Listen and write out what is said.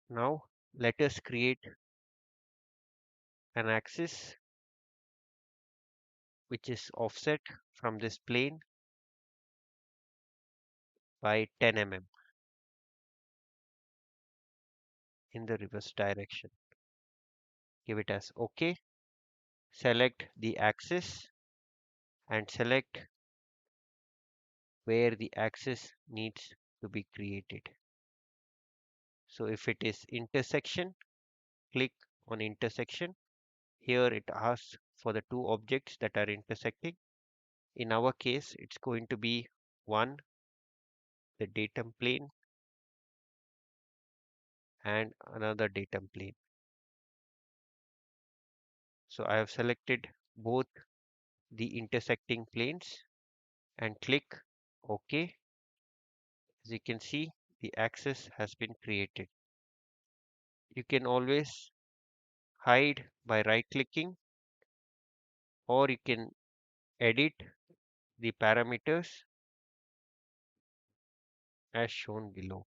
Now let us create an axis which is offset from this plane by 10 mm in the reverse direction. Give it as OK. Select the axis and select where the axis needs to be created. So if it is intersection, click on intersection. Here it asks for the two objects that are intersecting. In our case, it's going to be one, the datum plane, and another datum plane. So I have selected both the intersecting planes and click OK. As you can see, the axis has been created. You can always hide by right clicking, or you can edit the parameters as shown below.